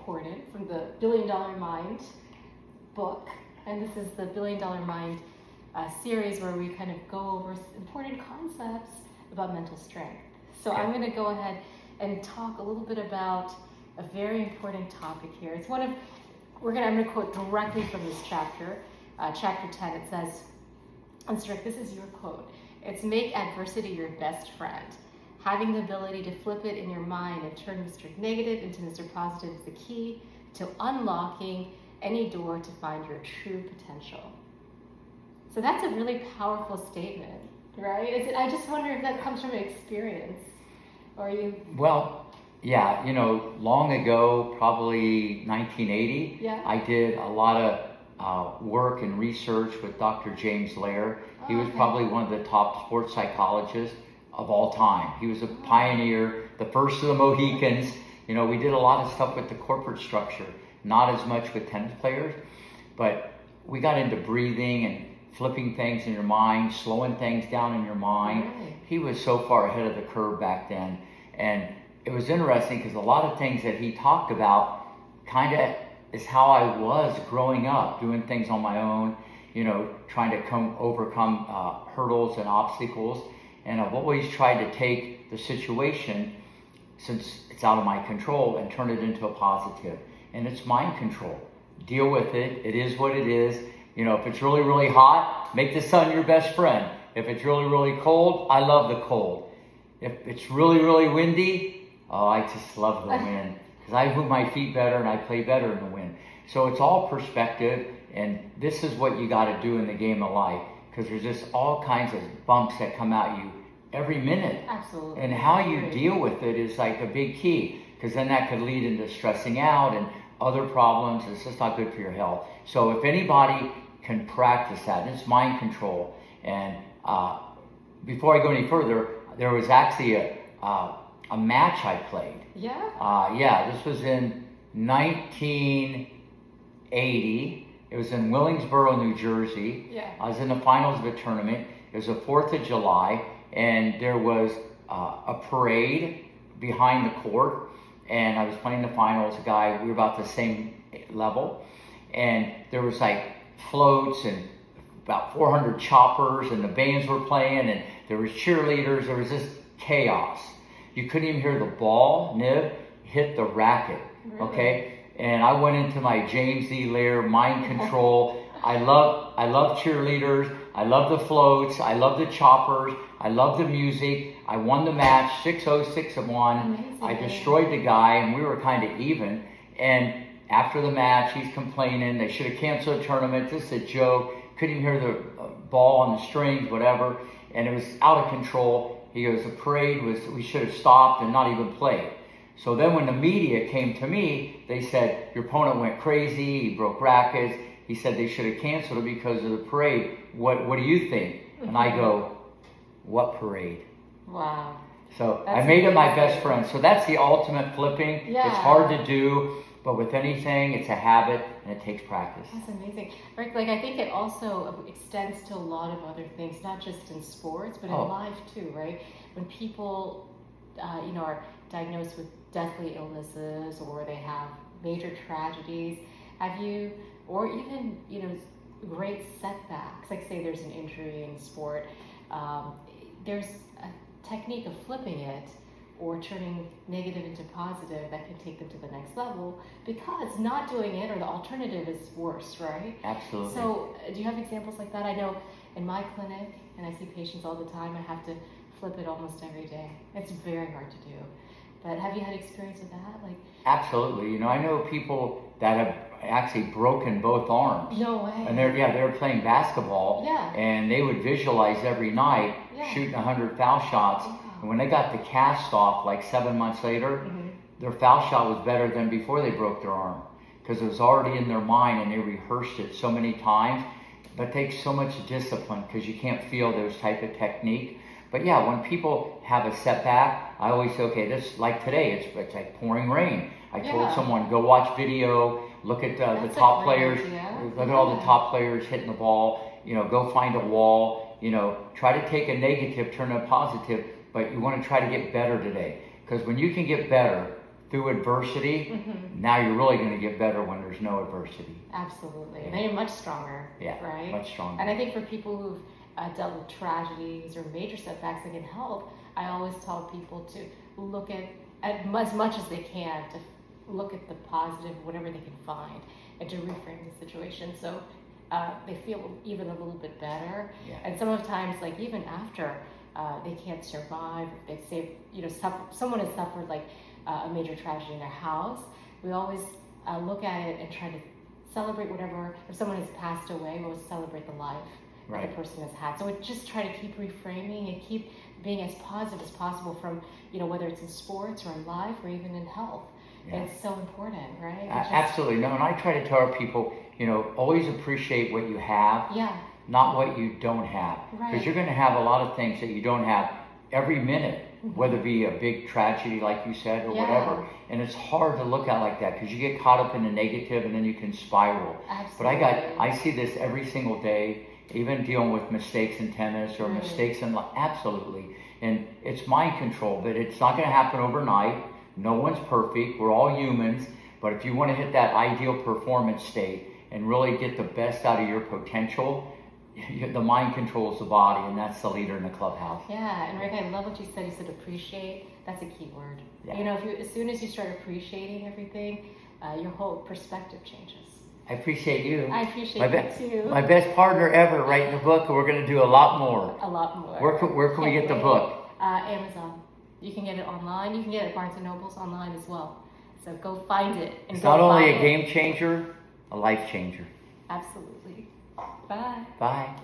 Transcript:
important from the Billion Dollar Mind book. And this is the Billion Dollar Mind series where we kind of go over important concepts about mental strength. So I'm going to go ahead and talk a little bit about a very important topic here. It's one of, I'm going to quote directly from this chapter, chapter 10. It says, and Strick, this is your quote. It's make adversity your best friend. Having the ability to flip it in your mind and turn Mr. Negative into Mr. Positive is the key to unlocking any door to find your true potential. So that's a really powerful statement, right? I just wonder if that comes from experience. Or you? Well, yeah, long ago, probably 1980, I did a lot of work and research with Dr. James Lair. He was probably one of the top sports psychologists of all time. He was a pioneer, the first of the Mohicans. We did a lot of stuff with the corporate structure, not as much with tennis players, but we got into breathing and flipping things in your mind, slowing things down in your mind. Right. He was so far ahead of the curve back then. And it was interesting because a lot of things that he talked about kind of is how I was growing up, doing things on my own, trying to overcome hurdles and obstacles. And I've always tried to take the situation, since it's out of my control, and turn it into a positive. And it's mind control. Deal with it. It is what it is. If it's really, really hot, make the sun your best friend. If it's really, really cold, I love the cold. If it's really, really windy, I just love the wind. Because I move my feet better and I play better in the wind. So it's all perspective. And this is what you got to do in the game of life. Because there's just all kinds of bumps that come at you every minute. Absolutely. And how you deal with it is like a big key. Because then that could lead into stressing out and other problems. It's just not good for your health. So if anybody can practice that, it's mind control. And before I go any further, there was actually a match I played. Yeah? This was in 1980. It was in Willingsboro, New Jersey. Yeah. I was in the finals of a tournament. It was the 4th of July, and there was a parade behind the court, and I was playing the finals. A guy, we were about the same level, and there was like floats and about 400 choppers, and the bands were playing, and there was cheerleaders. There was just chaos. You couldn't even hear the ball nib hit the racket. Really? Okay. And I went into my James E. Lair mind control. I love cheerleaders. I love the floats. I love the choppers. I love the music. I won the match 6-0, 6-1. Amazing. I destroyed the guy, and we were kind of even. And after the match, he's complaining. They should have canceled the tournament. This is a joke. Couldn't even hear the ball on the strings, whatever. And it was out of control. He goes, the parade we should have stopped and not even played. So then when the media came to me, they said, your opponent went crazy, he broke rackets. He said they should have canceled it because of the parade. What do you think? And I go, what parade? Wow. So That's I made it my amazing. best friend. So that's the ultimate flipping. Yeah. It's hard to do, but with anything, it's a habit and it takes practice. That's amazing. Right, I think it also extends to a lot of other things, not just in sports, but in life too, right? When people, are diagnosed with deathly illnesses or they have major tragedies, or even, great setbacks, like say there's an injury in sport, there's a technique of flipping it or turning negative into positive that can take them to the next level, because not doing it or the alternative is worse, right? Absolutely. So do you have examples like that? I know in my clinic, and I see patients all the time, I have to flip it almost every day. It's very hard to do. But have you had experience with that? Absolutely. I know people that have actually broken both arms. No way. And they were playing basketball. Yeah. And they would visualize every night shooting 100 foul shots. Wow. And when they got the cast off, like 7 months later, their foul shot was better than before they broke their arm, because it was already in their mind and they rehearsed it so many times. But it takes so much discipline because you can't feel those type of technique. But yeah, when people have a setback, I always say, okay, this, like today, it's like pouring rain. I told someone, go watch video, look at the top players, look at all the top players hitting the ball, go find a wall, try to take a negative, turn it a positive, but you want to try to get better today. Because when you can get better, through adversity, now you're really going to get better when there's no adversity. Absolutely. And then you're much stronger. Yeah, right? much stronger. And I think for people who've dealt with tragedies or major setbacks that can help, I always tell people to look at as much as they can, to look at the positive, whatever they can find, and to reframe the situation so they feel even a little bit better. Yeah. And sometimes, like even after they can't survive, if they say, someone has suffered like a major tragedy in their house, we always look at it and try to celebrate whatever. If someone has passed away, we always celebrate the life that the person has had. So we just try to keep reframing and keep being as positive as possible from, whether it's in sports or in life or even in health. Yeah. It's so important, right? Absolutely. No, and I try to tell our people, always appreciate what you have, not what you don't have. Because you're going to have a lot of things that you don't have every minute, whether it be a big tragedy, like you said, or whatever. And it's hard to look at like that because you get caught up in the negative and then you can spiral. Absolutely. But I see this every single day, even dealing with mistakes in tennis or mistakes in life. Absolutely. And it's mind control, but it's not going to happen overnight. No one's perfect. We're all humans. But if you want to hit that ideal performance state and really get the best out of your potential, the mind controls the body, and that's the leader in the clubhouse. Yeah, and Rick, I love what you said. You said appreciate. That's a key word. Yeah. As soon as you start appreciating everything, your whole perspective changes. I appreciate you. I appreciate you too. My best partner ever writing a book, and we're going to do a lot more. A lot more. Where can we get the book? Amazon. You can get it online. You can get it at Barnes & Noble's online as well. So go find it. And It's go not only buy a it. game changer, a life changer. Absolutely. Bye. Bye.